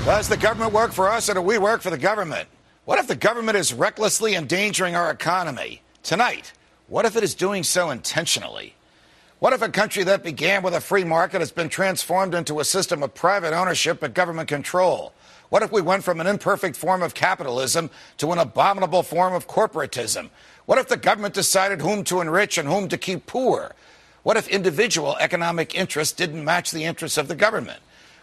Does the government work for us or do we work for the government? What if the government is recklessly endangering our economy? Tonight, what if it is doing so intentionally? What if a country that began with a free market has been transformed into a system of private ownership and government control? What if we went from an imperfect form of capitalism to an abominable form of corporatism? What if the government decided whom to enrich and whom to keep poor? What if individual economic interests didn't match the interests of the government?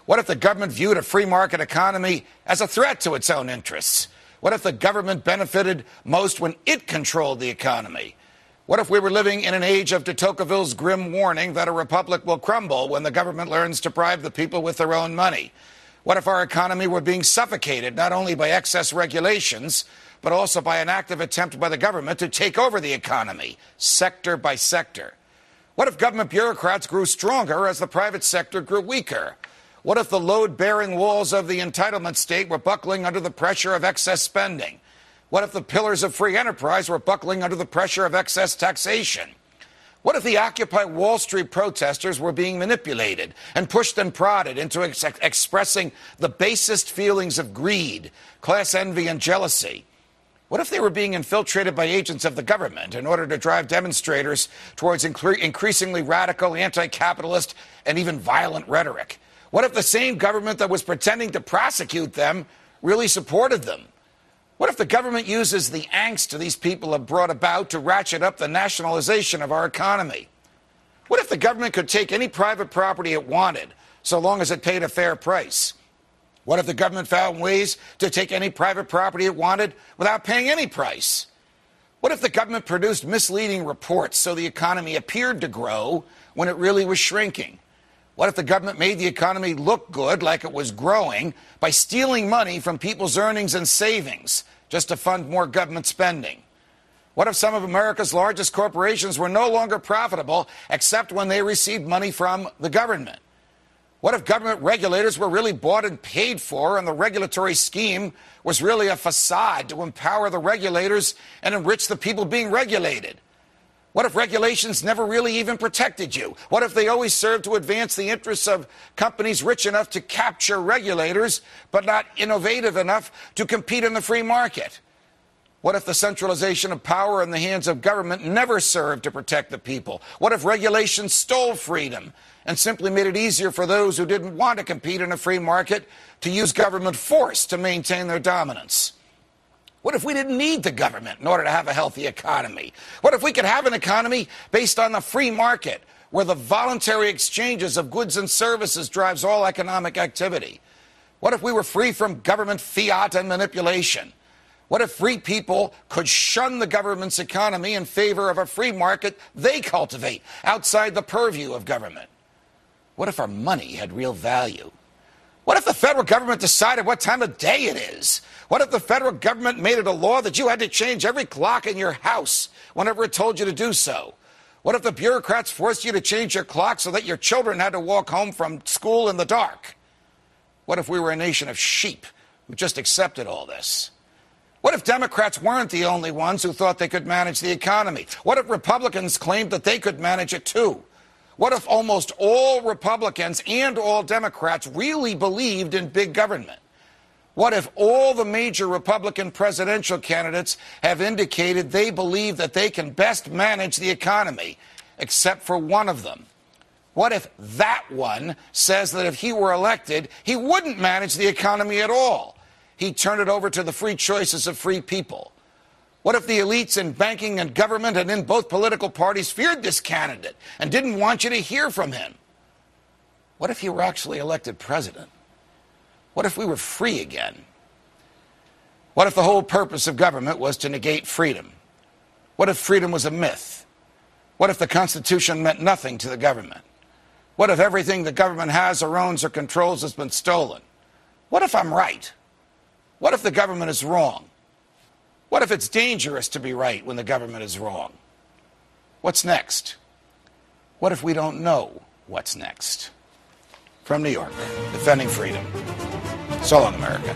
What if the government viewed a free market economy as a threat to its own interests? What if the government benefited most when it controlled the economy? What if we were living in an age of de Tocqueville's grim warning that a republic will crumble when the government learns to bribe the people with their own money? What if our economy were being suffocated not only by excess regulations, but also by an active attempt by the government to take over the economy, sector by sector? What if government bureaucrats grew stronger as the private sector grew weaker? What if the load-bearing walls of the entitlement state were buckling under the pressure of excess spending? What if the pillars of free enterprise were buckling under the pressure of excess taxation? What if the Occupy Wall Street protesters were being manipulated and pushed and prodded into expressing the basest feelings of greed, class envy, and jealousy? What if they were being infiltrated by agents of the government in order to drive demonstrators towards increasingly radical, anti-capitalist, and even violent rhetoric? What if the same government that was pretending to prosecute them really supported them? What if the government uses the angst these people have brought about to ratchet up the nationalization of our economy? What if the government could take any private property it wanted, so long as it paid a fair price? What if the government found ways to take any private property it wanted without paying any price? What if the government produced misleading reports so the economy appeared to grow when it really was shrinking? What if the government made the economy look good, like it was growing, by stealing money from people's earnings and savings just to fund more government spending? What if some of America's largest corporations were no longer profitable except when they received money from the government? What if government regulators were really bought and paid for and the regulatory scheme was really a facade to empower the regulators and enrich the people being regulated? What if regulations never really even protected you? What if they always served to advance the interests of companies rich enough to capture regulators, but not innovative enough to compete in the free market? What if the centralization of power in the hands of government never served to protect the people? What if regulations stole freedom and simply made it easier for those who didn't want to compete in a free market to use government force to maintain their dominance? What if we didn't need the government in order to have a healthy economy? What if we could have an economy based on the free market, where the voluntary exchanges of goods and services drives all economic activity? What if we were free from government fiat and manipulation? What if free people could shun the government's economy in favor of a free market they cultivate outside the purview of government? What if our money had real value? What if the federal government decided what time of day it is? What if the federal government made it a law that you had to change every clock in your house whenever it told you to do so? What if the bureaucrats forced you to change your clock so that your children had to walk home from school in the dark? What if we were a nation of sheep who just accepted all this? What if Democrats weren't the only ones who thought they could manage the economy? What if Republicans claimed that they could manage it too? What if almost all Republicans and all Democrats really believed in big government? What if all the major Republican presidential candidates have indicated they believe that they can best manage the economy, except for one of them? What if that one says that if he were elected, he wouldn't manage the economy at all? He'd turn it over to the free choices of free people. What if the elites in banking and government and in both political parties feared this candidate and didn't want you to hear from him? What if he were actually elected president? What if we were free again? What if the whole purpose of government was to negate freedom? What if freedom was a myth? What if the Constitution meant nothing to the government? What if everything the government has or owns or controls has been stolen? What if I'm right? What if the government is wrong? What if it's dangerous to be right when the government is wrong? What's next? What if we don't know what's next? From New York, defending freedom. So long, America.